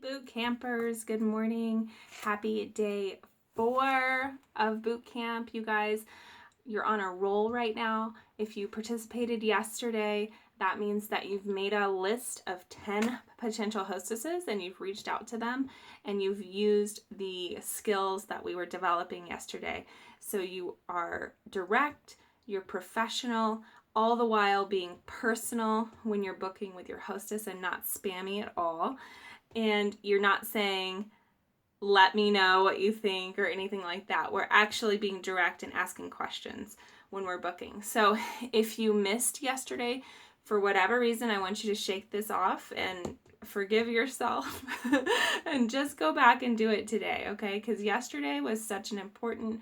boot campers, good morning. Happy day 4 of boot camp, you guys. You're on a roll right now. If you participated yesterday, that means that you've made a list of 10 potential hostesses and you've reached out to them and you've used the skills that we were developing yesterday. So you are direct, you're professional, all the while being personal when you're booking with your hostess and not spammy at all. And you're not saying, let me know what you think or anything like that. We're actually being direct and asking questions when we're booking. So if you missed yesterday, for whatever reason, I want you to shake this off and forgive yourself and just go back and do it today, okay? Because yesterday was such an important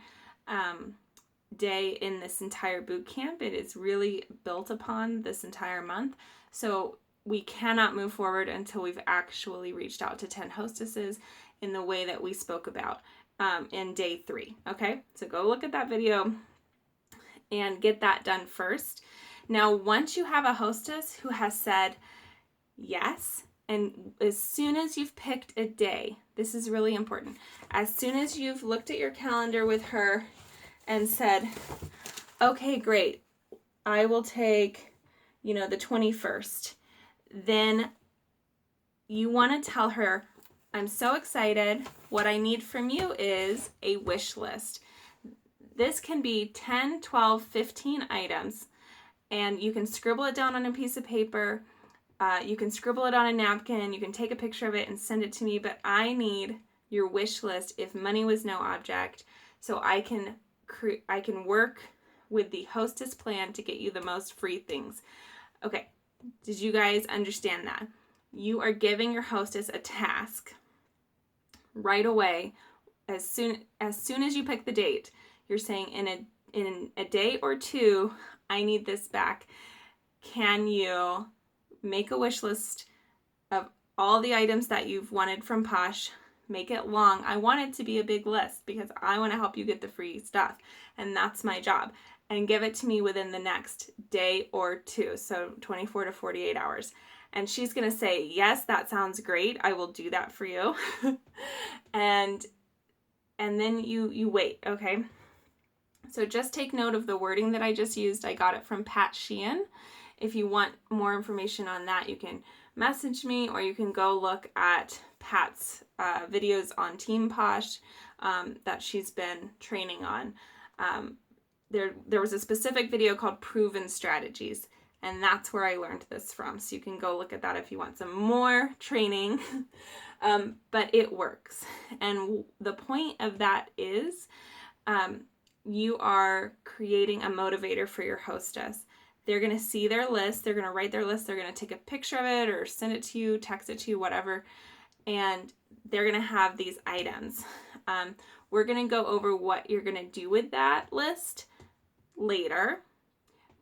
day in this entire boot camp. It is really built upon this entire month. So we cannot move forward until we've actually reached out to 10 hostesses in the way that we spoke about in day 3. Okay, so go look at that video and get that done first. Now, once you have a hostess who has said yes, and as soon as you've picked a day, this is really important. As soon as you've looked at your calendar with her and said, okay, great, I will take, the 21st. Then you want to tell her, I'm so excited. What I need from you is a wish list. This can be 10, 12, 15 items, and you can scribble it down on a piece of paper. You can scribble it on a napkin. You can take a picture of it and send it to me, but I need your wish list if money was no object, so I can work with the hostess plan to get you the most free things. Okay, did you guys understand that? You are giving your hostess a task right away. As soon as you pick the date, you're saying in a day or 2, I need this back. Can you make a wish list of all the items that you've wanted from Posh? Make it long. I want it to be a big list because I want to help you get the free stuff, and that's my job. And give it to me within the next day or 2, so 24 to 48 hours. And she's going to say, yes, that sounds great. I will do that for you. and then you wait, okay? So just take note of the wording that I just used. I got it from Pat Sheehan. If you want more information on that, you can message me or you can go look at Pat's videos on Team Posh that she's been training on. There was a specific video called Proven Strategies, and that's where I learned this from. So you can go look at that if you want some more training. But it works. And the point of that is you are creating a motivator for your hostess. They're going to see their list. They're going to write their list. They're going to take a picture of it or send it to you, text it to you, whatever. And they're going to have these items. We're going to go over what you're going to do with that list later.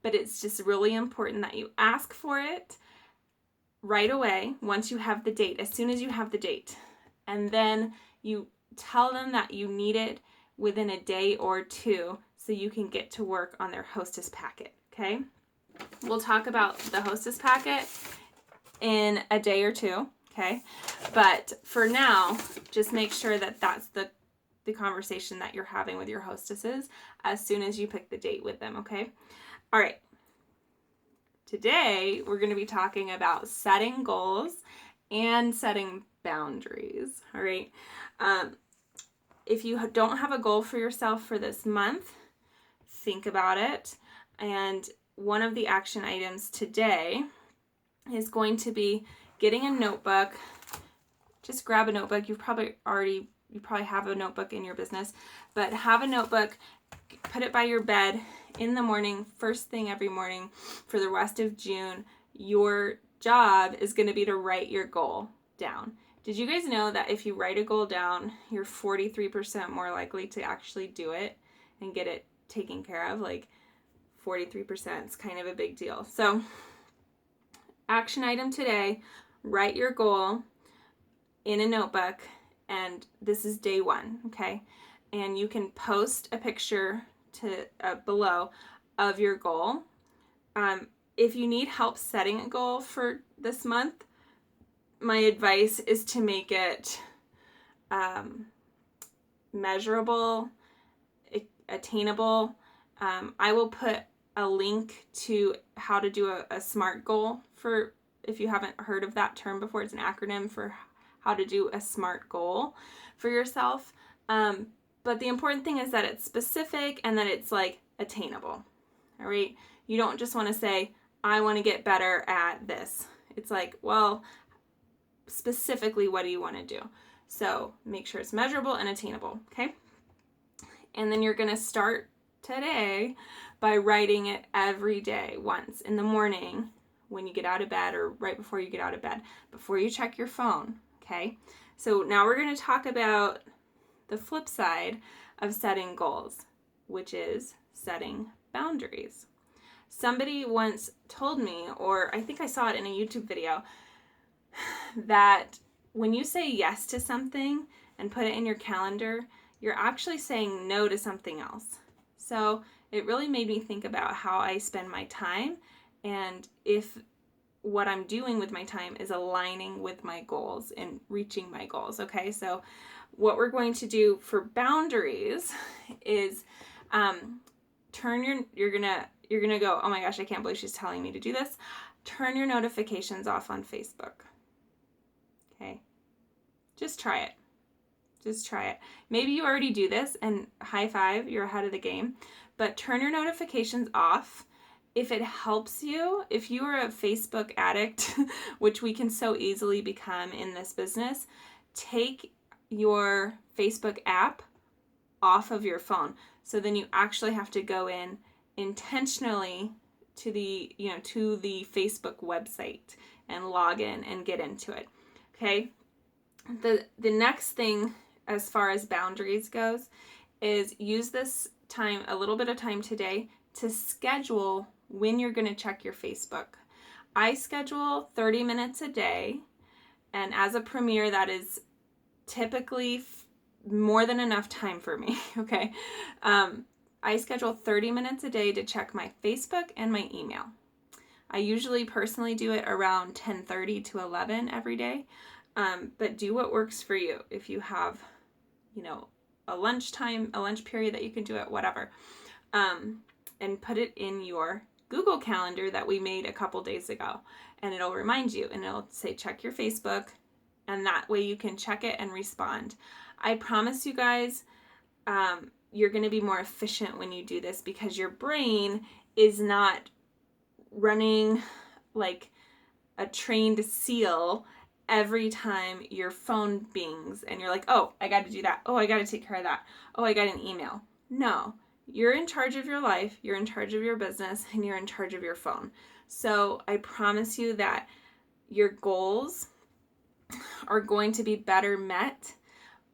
But it's just really important that you ask for it right away once you have the date, as soon as you have the date. And then you tell them that you need it within a day or 2 so you can get to work on their hostess packet, okay? We'll talk about the hostess packet in a day or 2, okay? But for now, just make sure that that's the conversation that you're having with your hostesses as soon as you pick the date with them, okay? All right. Today, we're going to be talking about setting goals and setting boundaries, all right? If you don't have a goal for yourself for this month, think about it. And one of the action items today is going to be getting a notebook. Just grab a notebook. You probably have a notebook in your business, but have a notebook, put it by your bed in the morning, first thing every morning for the rest of June. Your job is going to be to write your goal down. Did you guys know that if you write a goal down, you're 43% more likely to actually do it and get it taken care of? Like 43% is kind of a big deal. So action item today, write your goal in a notebook, and this is day 1, okay? And you can post a picture to below of your goal. If you need help setting a goal for this month, my advice is to make it measurable, attainable. I will put a link to how to do a SMART goal for, if you haven't heard of that term before, it's an acronym for how to do a SMART goal for yourself. But the important thing is that it's specific and that it's like attainable. All right. You don't just want to say, I want to get better at this. It's like, well, specifically, what do you want to do? So make sure it's measurable and attainable. Okay. And then you're going to start today by writing it every day, once in the morning when you get out of bed, or right before you get out of bed, before you check your phone. Okay. So now we're going to talk about the flip side of setting goals, which is setting boundaries. Somebody once told me, or I think I saw it in a YouTube video, that when you say yes to something and put it in your calendar, you're actually saying no to something else. So it really made me think about how I spend my time, and if what I'm doing with my time is aligning with my goals and reaching my goals. Okay, so what we're going to do for boundaries is you're gonna go, oh my gosh, I can't believe she's telling me to do this. Turn your notifications off on Facebook. Okay, just try it. Just try it. Maybe you already do this, and high five, you're ahead of the game. But turn your notifications off. If it helps you, if you are a Facebook addict, which we can so easily become in this business, take your Facebook app off of your phone. So then you actually have to go in intentionally to the Facebook website and log in and get into it. Okay? The next thing as far as boundaries goes is use this time, a little bit of time today, to schedule when you're going to check your Facebook. I schedule 30 minutes a day, and as a premier, that is typically more than enough time for me, okay? I schedule 30 minutes a day to check my Facebook and my email. I usually personally do it around 10:30 to 11 every day, but do what works for you. If you have, a lunch period that you can do it, whatever, and put it in your Google Calendar that we made a couple days ago, and it'll remind you, and it'll say check your Facebook, and that way you can check it and respond. I promise you guys, you're going to be more efficient when you do this, because your brain is not running like a trained seal every time your phone bings and you're like, oh, I got to do that. Oh, I got to take care of that. Oh, I got an email. No, you're in charge of your life. You're in charge of your business, and you're in charge of your phone. So I promise you that your goals are going to be better met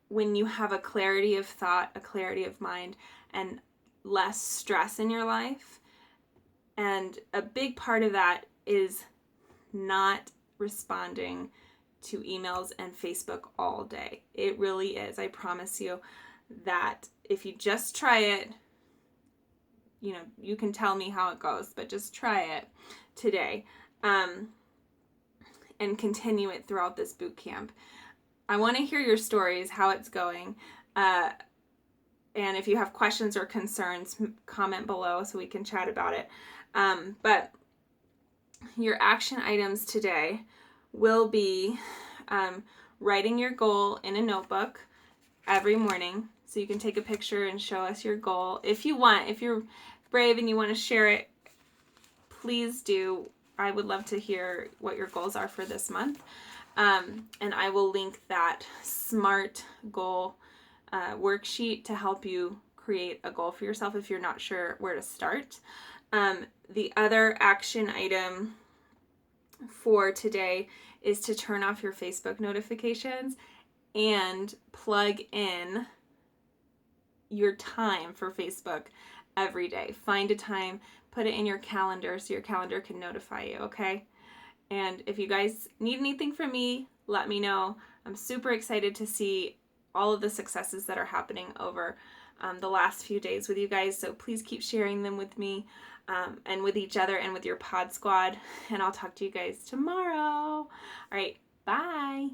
when you have a clarity of thought, a clarity of mind, and less stress in your life. And a big part of that is not responding to emails and Facebook all day. It really is. I promise you that if you just try it, you can tell me how it goes, but just try it today, and continue it throughout this boot camp. I want to hear your stories, how it's going. And if you have questions or concerns, comment below so we can chat about it. But your action items today will be writing your goal in a notebook every morning. So you can take a picture and show us your goal. If you want, if you're brave and you want to share it, please do. I would love to hear what your goals are for this month. And I will link that SMART goal worksheet to help you create a goal for yourself if you're not sure where to start. The other action item for today is to turn off your Facebook notifications and plug in your time for Facebook every day. Find a time, put it in your calendar so your calendar can notify you, okay? And if you guys need anything from me, let me know. I'm super excited to see all of the successes that are happening over the last few days with you guys. So please keep sharing them with me and with each other and with your pod squad. And I'll talk to you guys tomorrow. All right. Bye.